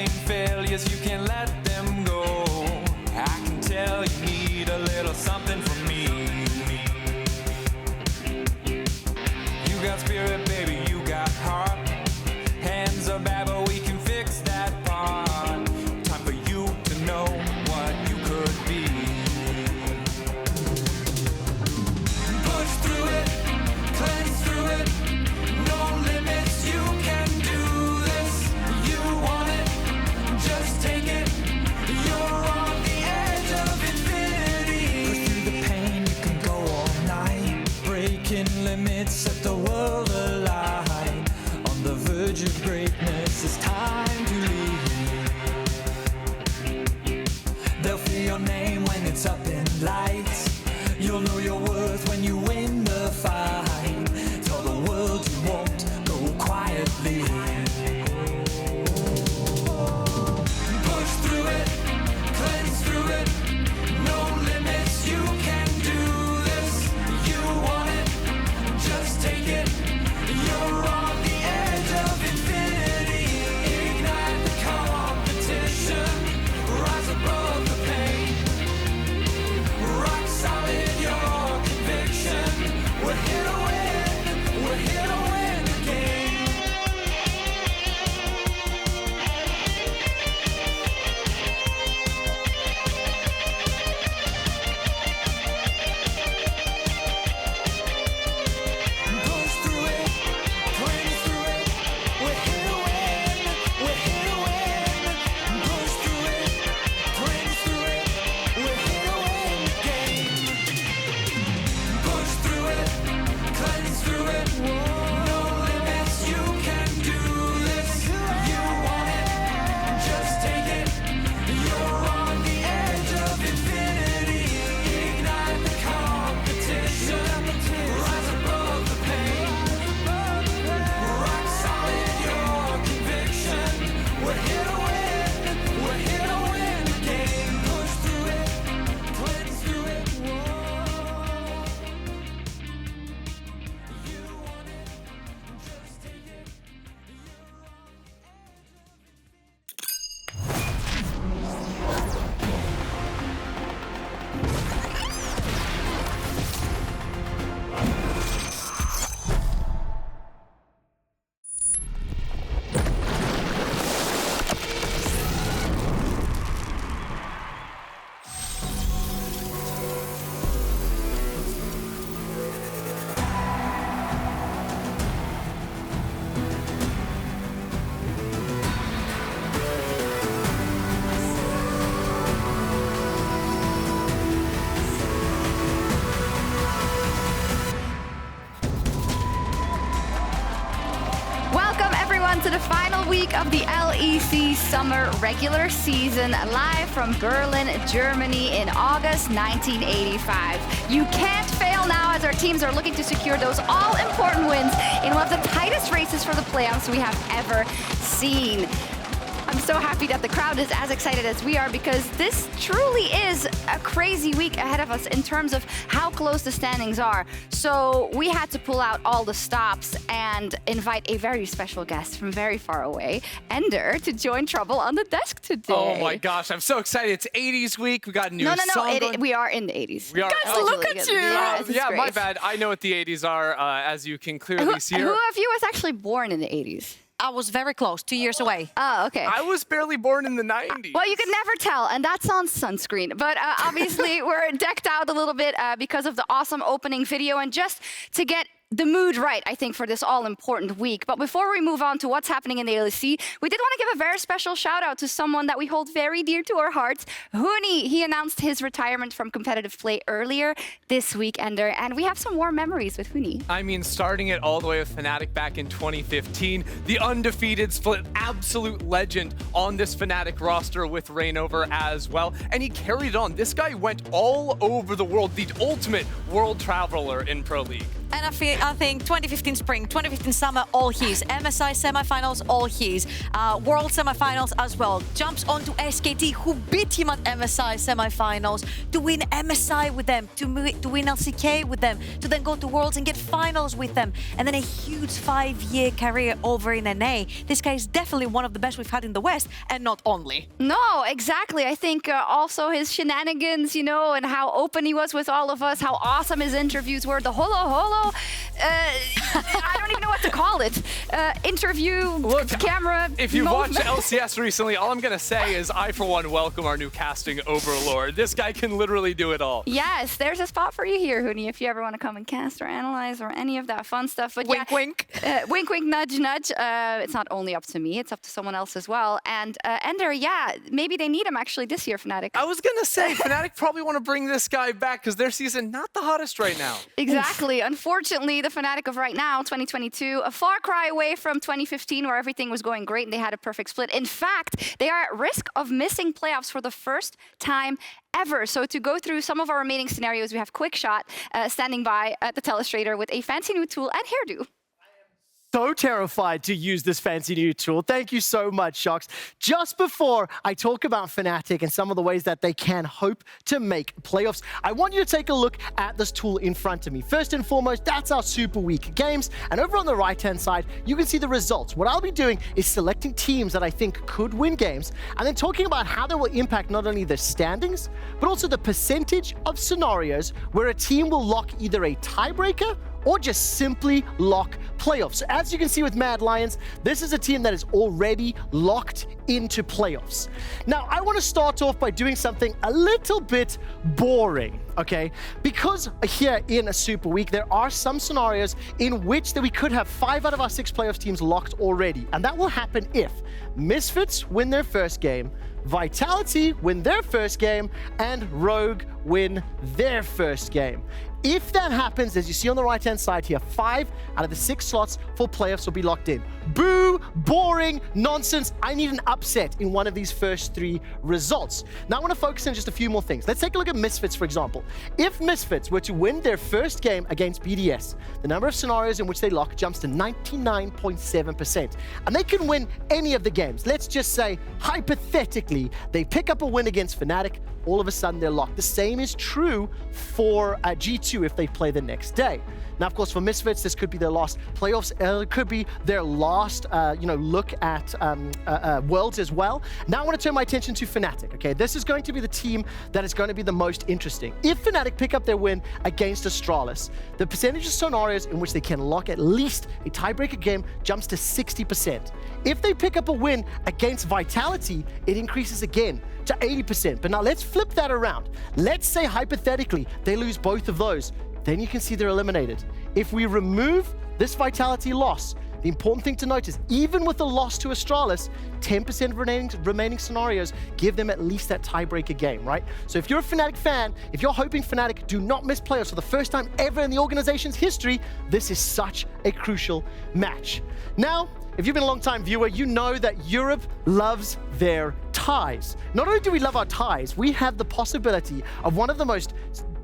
ain't failures, you can let them go. I can tell you need a little something from me. You got spirit, baby, you got heart. Hands are bad, but we can fix that part. Time for you to know what you could be. Push through it, cleanse through it. No limits, you can do this. You want it, just take it. You're on the edge of infinity. Push through the pain, you can go all night. Breaking limits, set the world alight. On the verge of greatness, it's time to lead. They'll feel your name when it's up in lights. You'll know your worth when you win the fight. Tell the world you won't go quietly. Push through it, cleanse through it. No limits, you can do this. You want it, just take it. You're on the edge of infinity. Ignite the competition. Rise above the pain. Rock solid your conviction. We're here to win. We're here to win the game. Push through it, cleanse through it. We're here to win. We're here to win. Push through it, cleanse through it. We're here to win the game. Push through it, cleanse through it. No limits, you can do this. You want it, just take it. You're on the edge of infinity. Ignite the competition. Rise above the pain. Rock solid your conviction. We're here to win. We're here to win the game. Push through it, cleanse through it. You want it, just take it. Welcome everyone to the final week of the LEC summer regular season, live from Berlin, Germany in August 1985. You can't fail now as our teams are looking to secure those all-important wins in one of the tightest races for the playoffs we have ever seen. I'm so happy that the crowd is as excited as we are because this truly is a crazy week ahead of us in terms of how close the standings are. So we had to pull out all the stops and invite a very special guest from very far away, Ender, to join Trouble on the desk today. Oh my gosh, I'm so excited. It's 80s week. We got a new song going. We are in the 80s. We are. Guys, look really at good. you. Yeah, My bad. I know what the 80s are, as you can clearly see. Who of you was actually born in the 80s? I was very close, 2 years away. Oh, okay. I was barely born in the 90s. Well, you can never tell, and that's on sunscreen. But obviously, we're decked out a little bit because of the awesome opening video, and just to get the mood right, I think, for this all-important week. But before we move on to what's happening in the LEC, we did want to give a very special shout-out to someone that we hold very dear to our hearts, Huni. He announced his retirement from competitive play earlier this week, Ender, and we have some warm memories with Huni. I mean, starting it all the way with Fnatic back in 2015, the undefeated split, absolute legend on this Fnatic roster with Reignover as well, and he carried on. This guy went all over the world, the ultimate world traveler in Pro League. And I think 2015 spring, 2015 summer, all his. MSI semifinals, all his. World semifinals as well. Jumps onto SKT, who beat him at MSI semifinals, to win MSI with them, to win LCK with them, to then go to Worlds and get finals with them. And then a huge 5-year career over in NA. This guy is definitely one of the best we've had in the West, and not only. No, exactly. I think also his shenanigans, you know, and how open he was with all of us, how awesome his interviews were, the holo, I don't even know what to call it. Interview, Look, camera. If you've moment. watched LCS recently, all I'm going to say is I, for one, welcome our new casting overlord. This guy can literally do it all. Yes, there's a spot for you here, Huni, if you ever want to come and cast or analyze or any of that fun stuff. But Wink, wink. Wink, wink, nudge, nudge. It's not only up to me, it's up to someone else as well. And Ender, yeah, maybe they need him actually this year, Fnatic. I was going to say, Fnatic probably want to bring this guy back because their season not the hottest right now. Exactly. Unfortunately, the Fnatic of right now, 2022, a far cry away from 2015 where everything was going great and they had a perfect split. In fact, they are at risk of missing playoffs for the first time ever. So to go through some of our remaining scenarios, we have QuickShot standing by at the telestrator with a fancy new tool and hairdo. So terrified to use this fancy new tool. Thank you so much, Shocks. Just before I talk about Fnatic and some of the ways that they can hope to make playoffs, I want you to take a look at this tool in front of me. First and foremost, that's our Super Week games. And over on the right-hand side, you can see the results. What I'll be doing is selecting teams that I think could win games, and then talking about how they will impact not only the standings, but also the percentage of scenarios where a team will lock either a tiebreaker or just simply lock playoffs. As you can see with Mad Lions, this is a team that is already locked into playoffs. Now, I want to start off by doing something a little bit boring, okay? Because here in a Super Week, there are some scenarios in which that we could have 5 out of our 6 playoffs teams locked already. And that will happen if Misfits win their first game, Vitality win their first game, and Rogue win their first game. If that happens, as you see on the right-hand side here, 5 out of the 6 slots for playoffs will be locked in. Boo, boring, nonsense. I need an upset in one of these first 3 results. Now I want to focus on just a few more things. Let's take a look at Misfits, for example. If Misfits were to win their first game against BDS, the number of scenarios in which they lock jumps to 99.7%. And they can win any of the games. Let's just say, hypothetically, they pick up a win against Fnatic, all of a sudden they're locked. The same is true for G2 if they play the next day. Now, of course, for Misfits, this could be their last playoffs. It could be their last, look at Worlds as well. Now I want to turn my attention to Fnatic, okay? This is going to be the team that is going to be the most interesting. If Fnatic pick up their win against Astralis, the percentage of scenarios in which they can lock at least a tiebreaker game jumps to 60%. If they pick up a win against Vitality, it increases again to 80%. But now let's flip that around. Let's say, hypothetically, they lose both of those. Then you can see they're eliminated. If we remove this Vitality loss, the important thing to note is even with a loss to Astralis, 10% of remaining scenarios give them at least that tiebreaker game, right? So if you're a Fnatic fan, if you're hoping Fnatic do not miss playoffs for the first time ever in the organization's history, this is such a crucial match. Now, if you've been a long-time viewer, you know that Europe loves their ties. Not only do we love our ties, we have the possibility of one of the most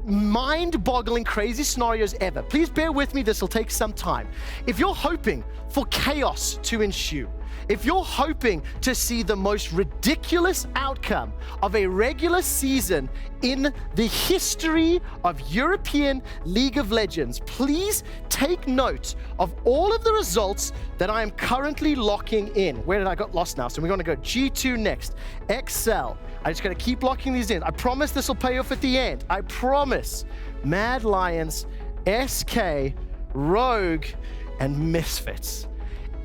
mind-boggling, crazy scenarios ever. Please bear with me, this will take some time. If you're hoping for chaos to ensue, if you're hoping to see the most ridiculous outcome of a regular season in the history of European League of Legends, please take note of all of the results that I am currently locking in. Where did I get lost now? So we're going to go G2 next. XL. I'm just going to keep locking these in. I promise this will pay off at the end. I promise. Mad Lions, SK, Rogue, and Misfits.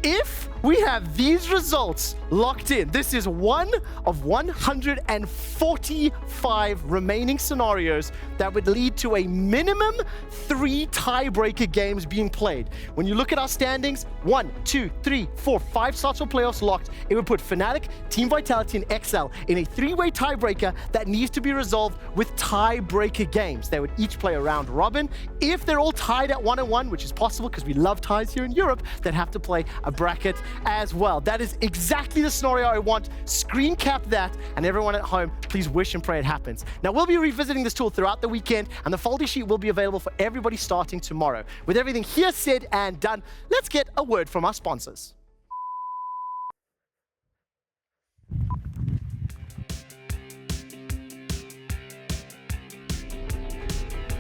If we have these results locked in, this is one of 145 remaining scenarios that would lead to a minimum 3 tiebreaker games being played. When you look at our standings, 1, 2, 3, 4, 5 slots for playoffs locked, it would put Fnatic, Team Vitality, and XL in a 3-way tiebreaker that needs to be resolved with tiebreaker games. They would each play a round robin. If they're all tied at 1-1, which is possible because we love ties here in Europe, they'd have to play a bracket as well. That is exactly the scenario I want. Screen cap that, and everyone at home, please wish and pray it happens. Now, we'll be revisiting this tool throughout the weekend, and the folder sheet will be available for everybody starting tomorrow. With everything here said and done, let's get a word from our sponsors.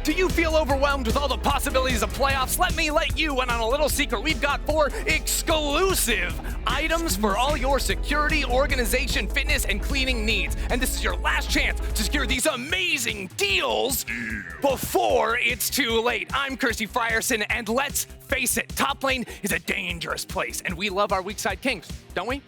Do you feel overwhelmed with all the possibilities of playoffs? Let me let you in on a little secret. We've got 4 exclusive items for all your security, organization, fitness, and cleaning needs. And this is your last chance to secure these amazing deals before it's too late. I'm Kirsty Frierson, and let's face it, top lane is a dangerous place, and we love our weak side kings, don't we?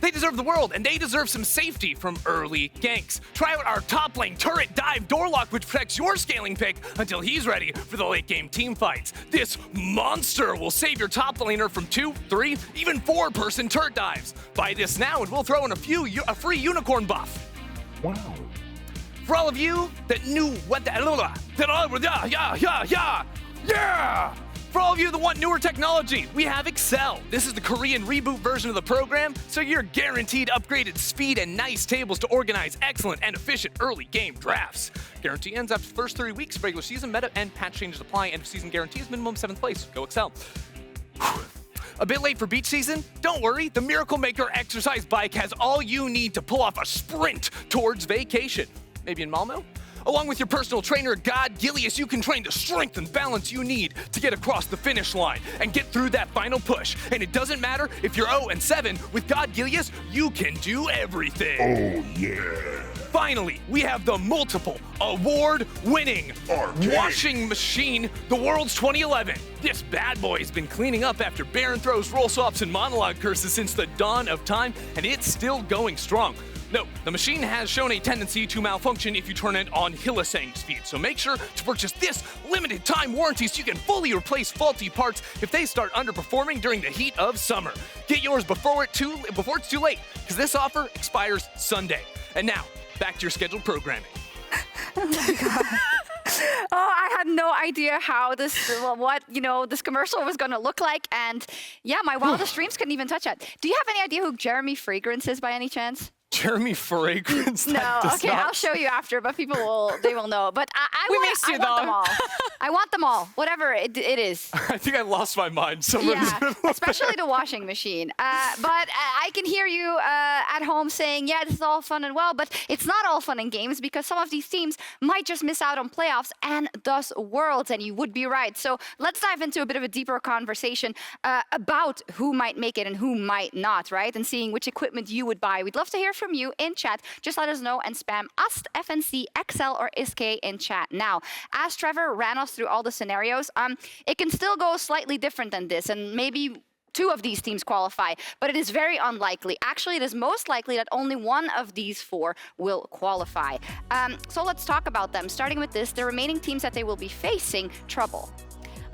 They deserve the world, and they deserve some safety from early ganks. Try out our top lane turret dive door lock, which protects your scaling pick until he's ready for the late game team fights. This monster will save your top laner from 2, 3, even 4-person turret dives. Buy this now, and we'll throw in a free unicorn buff. Wow. For all of you that knew what yeah! For all of you that want newer technology, we have Excel. This is the Korean reboot version of the program, so you're guaranteed upgraded speed and nice tables to organize excellent and efficient early game drafts. Guarantee ends after the first 3 weeks. Regular season, meta, and patch changes apply. End of season guarantee is minimum 7th place. Go Excel. A bit late for beach season? Don't worry, the Miracle Maker exercise bike has all you need to pull off a sprint towards vacation. Maybe in Malmo? Along with your personal trainer, God Gilius, you can train the strength and balance you need to get across the finish line and get through that final push. And it doesn't matter if you're 0-7, with God Gilius, you can do everything. Oh, yeah. Finally, we have the multiple award-winning washing machine, the World's 2011. This bad boy has been cleaning up after Baron throws, roll swaps, and monologue curses since the dawn of time, and it's still going strong. No, the machine has shown a tendency to malfunction if you turn it on Hylissang speed, so make sure to purchase this limited time warranty so you can fully replace faulty parts if they start underperforming during the heat of summer. Get yours before it's too late, because this offer expires Sunday. And now, back to your scheduled programming. Oh my God. Oh, I had no idea how this, this commercial was going to look like. And yeah, my wildest dreams couldn't even touch that. Do you have any idea who Jeremy Fragrance is by any chance? Jeremy Fragrance? No, okay, I'll show you after, but people will know. But I want them all. I want them all, whatever it is. I think I lost my mind. Yeah, especially the washing machine. But I can hear you at home saying, yeah, this is all fun and well, but it's not all fun and games because some of these teams might just miss out on playoffs and thus worlds, and you would be right. So let's dive into a bit of a deeper conversation about who might make it and who might not, right? And seeing which equipment you would buy. We'd love to hear from you in chat. Just let us know and spam us, FNC, XL, or ISK in chat now. As Trevor ran us through all the scenarios, it can still go slightly different than this, and maybe 2 of these teams qualify, but it is very unlikely. Actually, it is most likely that only 1 of these 4 will qualify. So let's talk about them. Starting with this, the remaining teams that they will be facing trouble.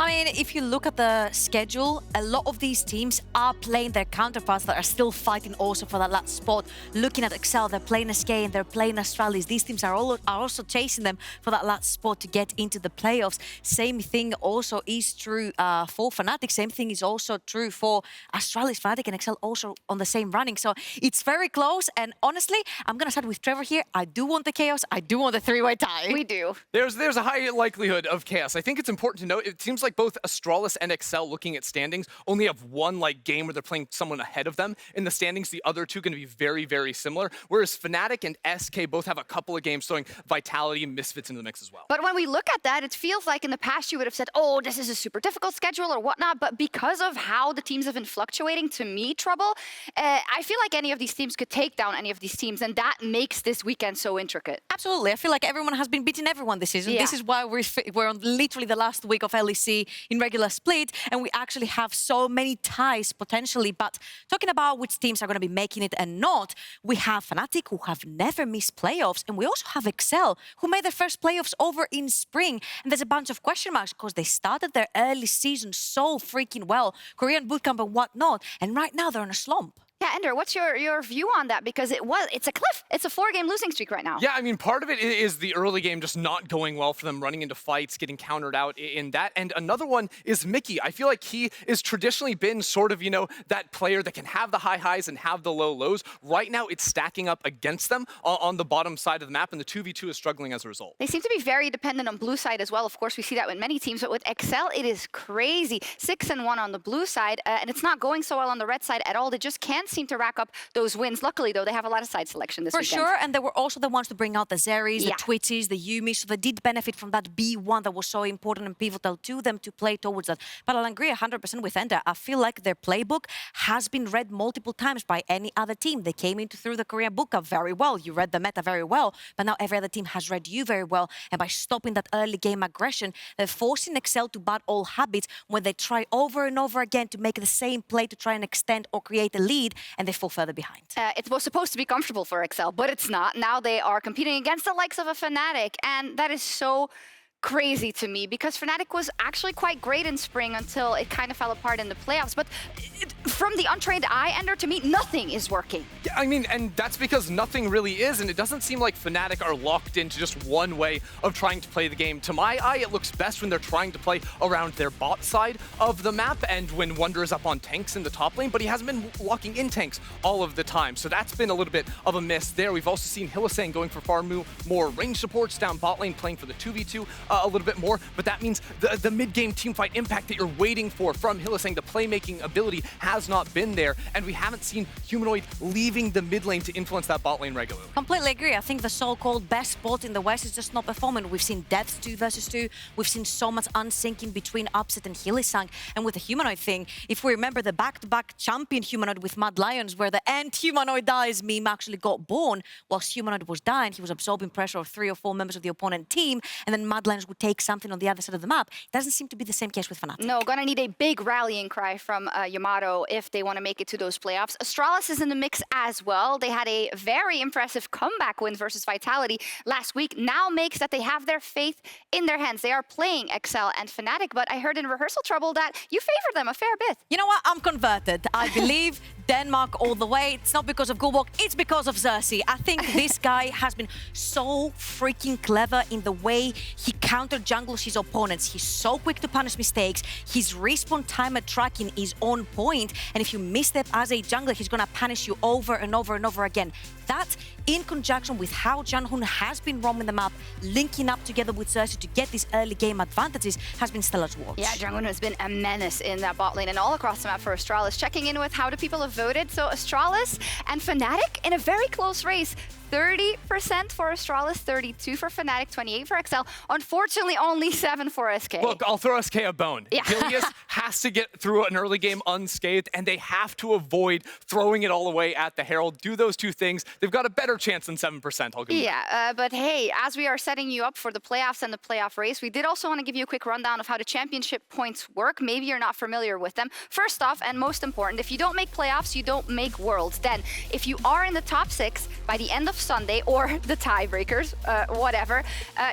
I mean, if you look at the schedule, a lot of these teams are playing their counterparts that are still fighting also for that last spot. Looking at Excel, they're playing SK and they're playing Astralis. These teams are also chasing them for that last spot to get into the playoffs. Same thing also is true for Fnatic. Same thing is also true for Astralis. Fnatic and Excel also on the same running. So it's very close. And honestly, I'm going to start with Trevor here. I do want the chaos. I do want the 3-way tie. We do. There's a high likelihood of chaos. I think it's important to note, it seems like both Astralis and Excel, looking at standings, only have one game where they're playing someone ahead of them. In the standings, the other 2 going to be very, very similar, whereas Fnatic and SK both have a couple of games throwing Vitality and Misfits into the mix as well. But when we look at that, it feels like in the past you would have said, oh, this is a super difficult schedule or whatnot, but because of how the teams have been fluctuating, to me, Trouble, I feel like any of these teams could take down any of these teams, and that makes this weekend so intricate. Absolutely. I feel like everyone has been beating everyone this season. Yeah. This is why we're on literally the last week of LEC in regular split, and we actually have so many ties potentially. But talking about which teams are going to be making it and not, we have Fnatic, who have never missed playoffs, and we also have Excel, who made their first playoffs over in spring. And there's a bunch of question marks because they started their early season so freaking well, Korean bootcamp and whatnot, and right now they're in a slump. Yeah, Ender, what's your view on that? Because it's a cliff. It's a 4-game losing streak right now. Yeah, I mean, part of it is the early game just not going well for them, running into fights, getting countered out in that. And another one is Mickey. I feel like he has traditionally been sort of, that player that can have the high highs and have the low lows. Right now, it's stacking up against them on the bottom side of the map, and the 2v2 is struggling as a result. They seem to be very dependent on blue side as well. Of course, we see that with many teams, but with Excel, it is crazy. 6-1 on the blue side, and it's not going so well on the red side at all. They just can't seem to rack up those wins. Luckily, though, they have a lot of side selection this weekend. For sure, and they were also the ones to bring out the Zeris, the Twitties, the Yumis, so they did benefit from that B1 that was so important and pivotal to them to play towards that. But I'll agree 100% with Ender. I feel like their playbook has been read multiple times by any other team. They came into through the Korean book up very well. You read the meta very well, but now every other team has read you very well. And by stopping that early game aggression, they're forcing Excel to bat all habits when they try over and over again to make the same play to try and extend or create a lead, and they fall further behind. It was supposed to be comfortable for Excel, but it's not. Now they are competing against the likes of a Fnatic, and that is so crazy to me because Fnatic was actually quite great in spring until it kind of fell apart in the playoffs. But from the untrained eye, Ender, to me, nothing is working. Yeah, I mean, and that's because nothing really is, and it doesn't seem like Fnatic are locked into just one way of trying to play the game. To my eye, it looks best when they're trying to play around their bot side of the map and when Wunder is up on tanks in the top lane, but he hasn't been locking in tanks all of the time. So that's been a little bit of a miss there. We've also seen Hylissang going for far more range supports down bot lane, playing for the 2v2 a little bit more, but that means the mid-game teamfight impact that you're waiting for from Hylissang, the playmaking ability, has not been there, and we haven't seen Humanoid leaving the mid lane to influence that bot lane regularly. Completely agree. I think the so-called best spot in the West is just not performing. We've seen deaths 2 versus 2. We've seen so much unsyncing between Upset and Hylissang. And with the Humanoid thing, if we remember the back-to-back champion Humanoid with Mad Lions, where the end Humanoid dies meme actually got born, whilst Humanoid was dying, he was absorbing pressure of 3 or 4 members of the opponent team, and then Mad Lions would take something on the other side of the map. It doesn't seem to be the same case with Fnatic. No, gonna need a big rallying cry from Yamato if they want to make it to those playoffs. Astralis is in the mix as well. They had a very impressive comeback win versus Vitality last week. Now makes that they have their faith in their hands. They are playing Excel and Fnatic, but I heard in rehearsal trouble that you favor them a fair bit. You know what? I'm converted. I believe Denmark all the way. It's not because of Gulbok, it's because of Xerxes. I think this guy has been so freaking clever in the way he counter-jungles his opponents. He's so quick to punish mistakes. His respawn timer tracking is on point, and if you misstep as a jungler, he's gonna punish you over and over and over again. That, in conjunction with how Janhoon has been roaming the map, linking up together with Xerxes to get these early game advantages, has been stellar to watch. Yeah, Janhoon has been a menace in that bot lane and all across the map for Astralis. Checking in with how do people have voted. So Astralis and Fnatic in a very close race. 30% for Astralis, 32 for Fnatic, 28 for Excel. Unfortunately, only 7 for SK. Look, I'll throw SK a bone. Yeah. Helios has to get through an early game unscathed, and they have to avoid throwing it all away at the Herald. Do those two things, they've got a better chance than 7%. I'll give you that. Yeah, but hey, as we are setting you up for the playoffs and the playoff race, we did also want to give you a quick rundown of how the championship points work. Maybe you're not familiar with them. First off, and most important, if you don't make playoffs, you don't make worlds. Then, if you are in the top 6 by the end of Sunday, or the tiebreakers, whatever,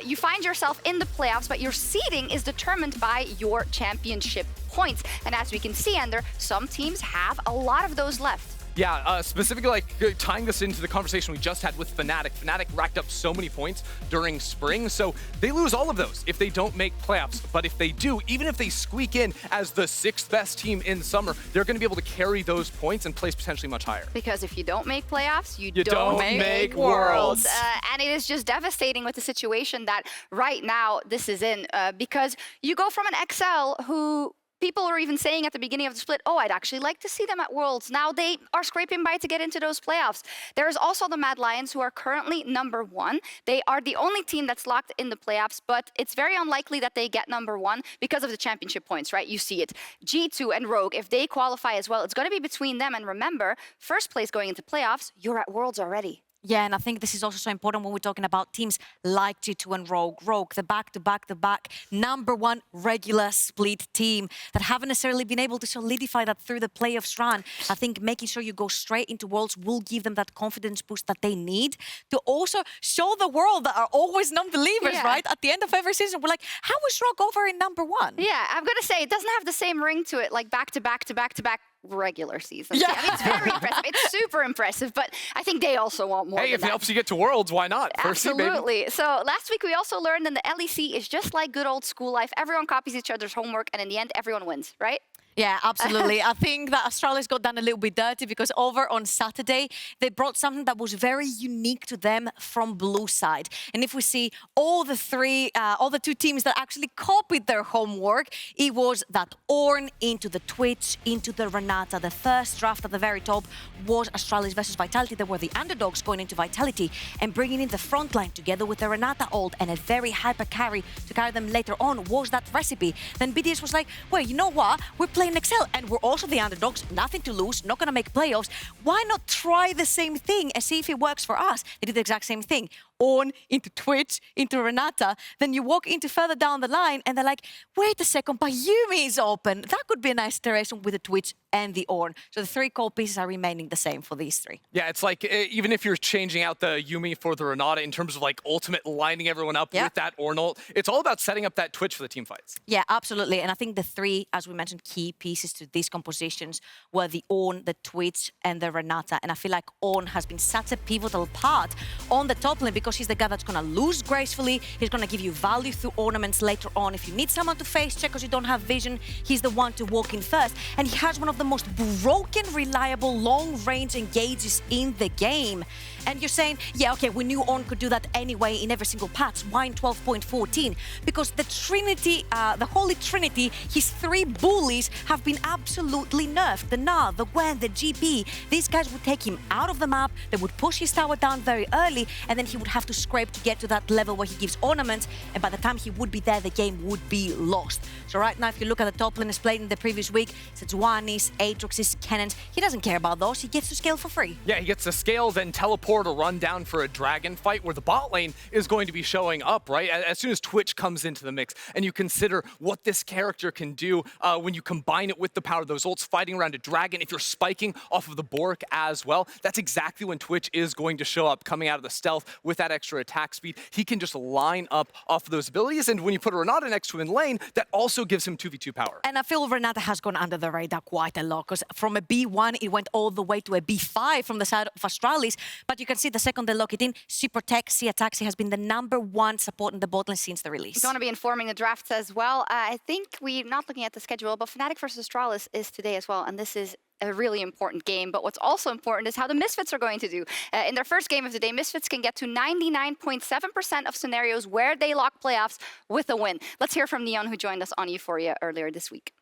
you find yourself in the playoffs, but your seeding is determined by your championship points. And as we can see, Ender, some teams have a lot of those left. Yeah, specifically, like, tying this into the conversation we just had with Fnatic. Fnatic racked up so many points during spring, so they lose all of those if they don't make playoffs. But if they do, even if they squeak in as the 6th best team in summer, they're going to be able to carry those points and place potentially much higher. Because if you don't make playoffs, you don't make worlds. And it is just devastating with the situation that right now this is in, because you go from an XL who people were even saying at the beginning of the split, oh, I'd actually like to see them at Worlds. Now they are scraping by to get into those playoffs. There's also the Mad Lions, who are currently #1. They are the only team that's locked in the playoffs, but it's very unlikely that they get #1 because of the championship points, right? You see it. G2 and Rogue, if they qualify as well, it's going to be between them. And remember, first place going into playoffs, you're at Worlds already. Yeah, and I think this is also so important when we're talking about teams like G2 and Rogue. Rogue, the back-to-back-to-back #1 regular split team that haven't necessarily been able to solidify that through the playoffs run. I think making sure you go straight into Worlds will give them that confidence boost that they need to also show the world that are always non-believers, right? At the end of every season, we're like, how is Rogue over in #1? Yeah, I'm going to say, it doesn't have the same ring to it, like back-to-back-to-back-to-back regular season. Yeah. I mean, it's very impressive. It's super impressive, but I think they also want more Hey, than if it that. helps you get to Worlds, why not? First seed, baby. Absolutely. So last week we also learned that the LEC is just like good old school life. Everyone copies each other's homework, and in the end, everyone wins, right? Yeah, absolutely. I think that Australia's got done a little bit dirty because over on Saturday, they brought something that was very unique to them from blue side. And if we see all the two teams that actually copied their homework, it was that Ornn into the Twitch, into the Renata. The first draft at the very top was Australia's versus Vitality. They were the underdogs going into Vitality and bringing in the front line together with the Renata ult and a very hyper carry to carry them later on was that recipe. Then BDS was like, well, you know what? We're playing Excel and we're also the underdogs, nothing to lose, not going to make playoffs. Why not try the same thing and see if it works for us? They did the exact same thing. Ornn into Twitch, into Renata. Then you walk into further down the line and they're like, wait a second, but Yumi is open. That could be a nice iteration with the Twitch and the Ornn. So the three core pieces are remaining the same for these three. Yeah, it's like even if you're changing out the Yumi for the Renata in terms of like ultimate lining everyone up with that Ornn ult, it's all about setting up that Twitch for the team fights. Yeah, absolutely. And I think the three, as we mentioned, key pieces to these compositions were the Ornn, the Twitch, and the Renata. And I feel like Ornn has been such a pivotal part on the top lane because he's the guy that's going to lose gracefully. He's going to give you value through ornaments later on. If you need someone to face check because you don't have vision, he's the one to walk in first. And he has one of the most broken, reliable, long-range engages in the game. And you're saying, yeah, okay, we knew Ornn could do that anyway in every single patch. Why in 12.14? Because the Trinity, the Holy Trinity, his three bullies have been absolutely nerfed. The Gnar, the Gwen, the GP. These guys would take him out of the map. They would push his tower down very early, and then he would have to scrape to get to that level where he gives ornaments. And by the time he would be there, the game would be lost. So right now, if you look at the top lane as played in the previous week, it's Juanis, Aatroxes, Cannons. He doesn't care about those. He gets to scale for free. Yeah, he gets to scale, then teleport or run down for a dragon fight where the bot lane is going to be showing up, right? As soon as Twitch comes into the mix and you consider what this character can do when you combine it with the power of those ults, fighting around a dragon, if you're spiking off of the Bork as well, that's exactly when Twitch is going to show up, coming out of the stealth with that extra attack speed. He can just line up off of those abilities, and when you put a Renata next to him in lane, that also gives him 2v2 power. And I feel Renata has gone under the radar quite a lot, because from a B1, it went all the way to a B5 from the side of Astralis, but you can see the second they lock it in, Super Tech, Sia Taxi has been the #1 support in the bot lane since the release. Going to be informing the drafts as well. I think we're not looking at the schedule, but Fnatic versus Astralis is today as well, and this is a really important game. But what's also important is how the Misfits are going to do. In their first game of the day, Misfits can get to 99.7% of scenarios where they lock playoffs with a win. Let's hear from Neon, who joined us on Euphoria earlier this week.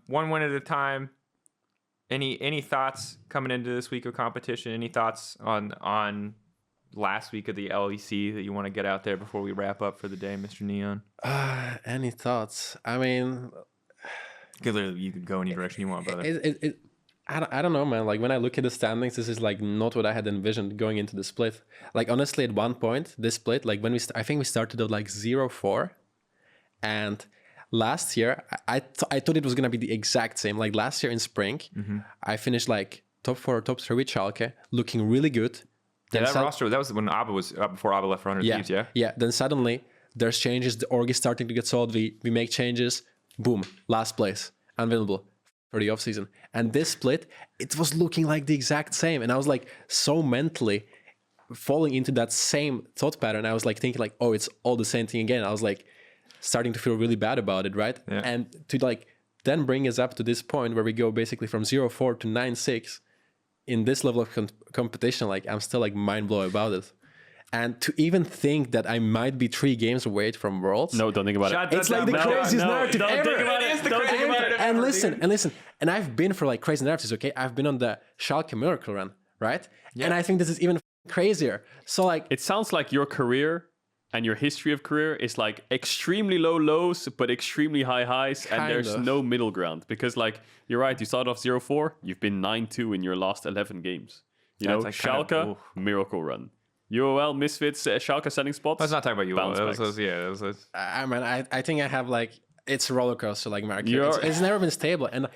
One win at a time. Any thoughts coming into this week of competition? Any thoughts on last week of the LEC that you want to get out there before we wrap up for the day, Mr. Neon? Any thoughts? I mean, you can go any direction you want, brother. I don't know, man. Like, when I look at the standings, this is like not what I had envisioned going into the split. Like, honestly, at one point, this split, like when I think we started at like 0-4, and last year, I thought it was going to be the exact same. Like last year in spring, I finished like top 4 or top 3 with Schalke, looking really good. Yeah, that roster, that was when Abba was before Abba left for 100 Thieves, yeah? Yeah, then suddenly there's changes. The org is starting to get solved. We make changes. Boom, last place, unwinnable for the offseason. And this split, it was looking like the exact same. And I was like so mentally falling into that same thought pattern. I was like thinking like, oh, it's all the same thing again. I was like, starting to feel really bad about it, right? Yeah. And to like then bring us up to this point where we go basically from 0-4 to 9-6 in this level of competition, like I'm still like mind blown about it. And to even think that I might be 3 games away from Worlds. No, don't think about it. It's like the craziest narrative don't ever. Think about it. And listen, and I've been for like crazy narratives, okay? I've been on the Schalke Miracle run, right? Yeah. And I think this is even crazier. So like, it sounds like your career and your history of career is like extremely low lows, but extremely high highs, and there's no middle ground. Because like, you're right, you started off 0-4, you've been 9-2 in your last 11 games. You know, like Schalke, miracle run. UOL, Misfits, Schalke setting spots. Let's not talk about UOL. I think I have like, it's a roller coaster like market. It's never been stable. And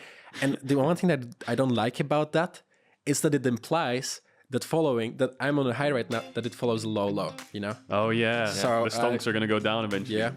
the one thing that I don't like about that is that it implies that following that I'm on a high right now, that it follows a low, you know? Oh yeah. So the stonks are gonna go down eventually. Yeah.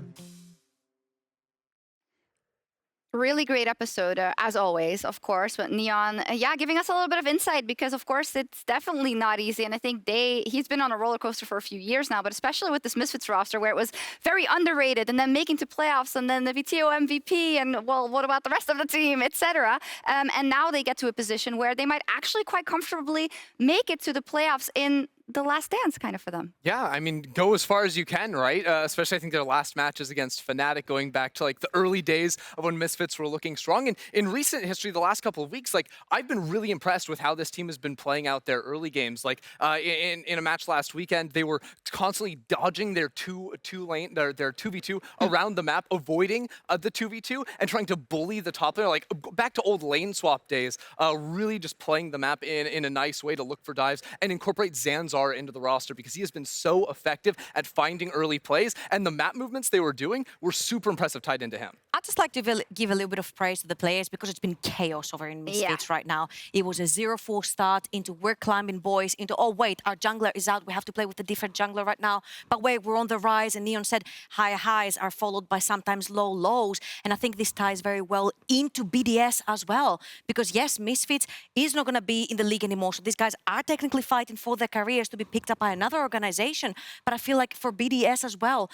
Really great episode, as always, of course. But Neon, giving us a little bit of insight because, of course, it's definitely not easy. And I think he's been on a roller coaster for a few years now, but especially with this Misfits roster where it was very underrated and then making to playoffs and then the VTO MVP and, well, what about the rest of the team, etc. And now they get to a position where they might actually quite comfortably make it to the playoffs in the last dance kind of for them. Yeah, I mean, go as far as you can, right? Especially I think their last matches against Fnatic going back to like the early days of when Misfits were looking strong. And in recent history, the last couple of weeks, like I've been really impressed with how this team has been playing out their early games. Like in a match last weekend, they were constantly dodging their 2v2 around the map, avoiding the 2v2 and trying to bully the top laner, like back to old lane swap days, really just playing the map in a nice way to look for dives and incorporate Zanzar into the roster because he has been so effective at finding early plays, and the map movements they were doing were super impressive tied into him. I'd just like to give a little bit of praise to the players because it's been chaos over in Misfits right now. It was a 0-4 start into we're climbing boys, into, oh wait, our jungler is out, we have to play with a different jungler right now, but wait, we're on the rise, and Neon said high highs are followed by sometimes low lows, and I think this ties very well into BDS as well, because yes, Misfits is not going to be in the league anymore, so these guys are technically fighting for their careers to be picked up by another organization, but I feel like for BDS as well,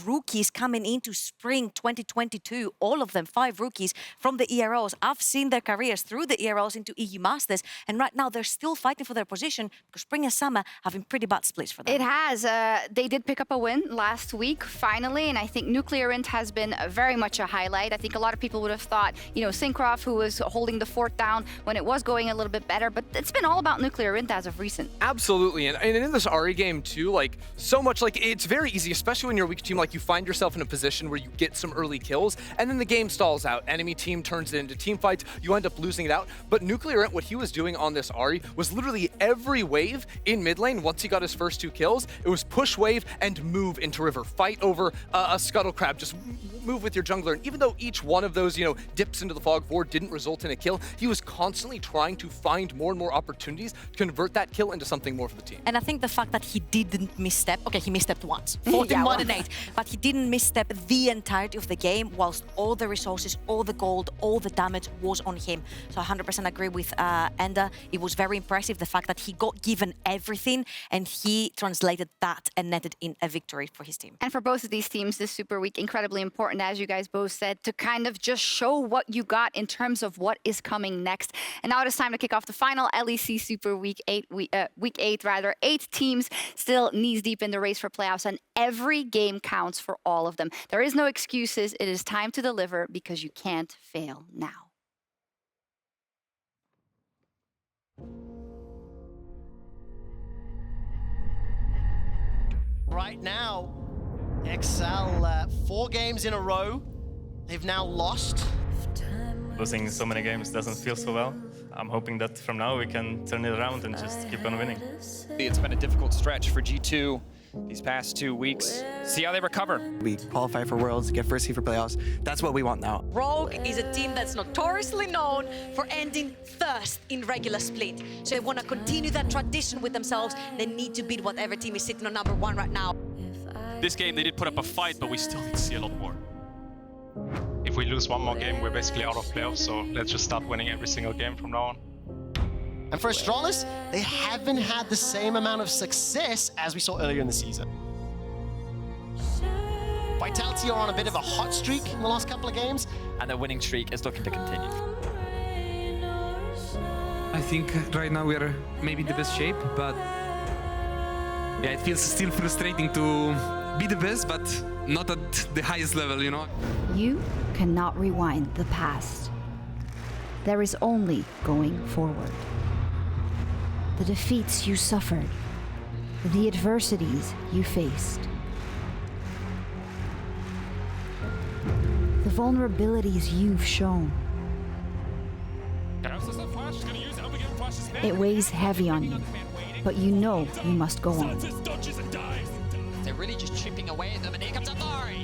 rookies coming into spring 2022, all of them, 5 rookies from the EROs. I've seen their careers through the EROs into EU Masters, and right now they're still fighting for their position because spring and summer have been pretty bad splits for them. It has. They did pick up a win last week, finally, and I think Nuclear Int has been very much a highlight. I think a lot of people would have thought, Syncroft, who was holding the fort down when it was going a little bit better, but it's been all about Nuclear Int as of recent. Absolutely, and in this Ahri game too, like so much, like it's very easy, especially when you're a weak team, like you find yourself in a position where you get some early kills, and then the game stalls out. Enemy team turns it into team fights, you end up losing it out. But Nuclear Int, what he was doing on this Ahri was literally every wave in mid lane, once he got his first 2 kills, it was push wave and move into river, fight over a scuttle crab, just move with your jungler. And even though each one of those, dips into the fog 4 didn't result in a kill, he was constantly trying to find more and more opportunities to convert that kill into something more for the team. And I think the fact that he didn't misstep, okay, he misstepped once, 14-1 and 8, but he didn't misstep the entirety of the game, whilst all the resources, all the gold, all the damage was on him. So I 100% agree with Enda. It was very impressive, the fact that he got given everything and he translated that and netted in a victory for his team. And for both of these teams, this Super Week, incredibly important, as you guys both said, to kind of just show what you got in terms of what is coming next. And now it is time to kick off the final LEC Super Week 8, Week 8 rather. 8 teams still knees deep in the race for playoffs, and every game counts for all of them. There is no excuses. It is time to deliver because you can't fail now. Right now, XL 4 games in a row. They've now lost. Losing so many games doesn't feel so well. I'm hoping that from now we can turn it around and just keep on winning. It's been a difficult stretch for G2 these past 2 weeks. See how they recover. We qualify for Worlds, get first seed for playoffs. That's what we want now. Rogue is a team that's notoriously known for ending first in regular split. So they want to continue that tradition with themselves. They need to beat whatever team is sitting on number 1 right now. This game they did put up a fight, but we still need to see a lot more. If we lose one more game, we're basically out of playoffs, so let's just start winning every single game from now on. And for Astralis, they haven't had the same amount of success as we saw earlier in the season. Vitality are on a bit of a hot streak in the last couple of games. And the winning streak is looking to continue. I think right now we are maybe in the best shape, but yeah, it feels still frustrating to be the best, but not at the highest level, You cannot rewind the past. There is only going forward. The defeats you suffered, the adversities you faced, the vulnerabilities you've shown. It weighs heavy on you, but you know you must go on. They're really just chipping away at them, and here comes Ahri.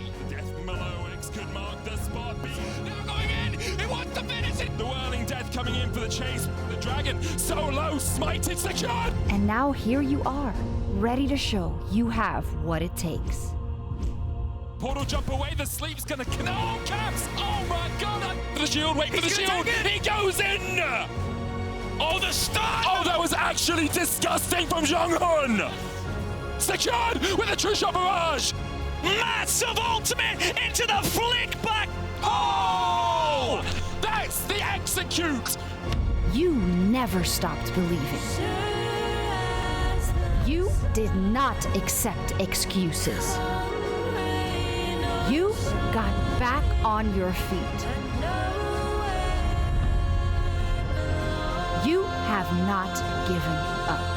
Could mark the spot. Now going in. He wants to finish it. The whirling death coming in for the chase. The dragon so low. Smite it secured. And now here you are, ready to show you have what it takes. portal jump away. The sleep's gonna. Oh, Caps! Oh my god! The shield, wait for the shield! He goes in! Oh, the stun! Oh, that was actually disgusting from Jong-hun! Secured with a true shot barrage! Massive ultimate into the flick back! Oh! That's the execute! You never stopped believing. You did not accept excuses. You got back on your feet. You have not given up.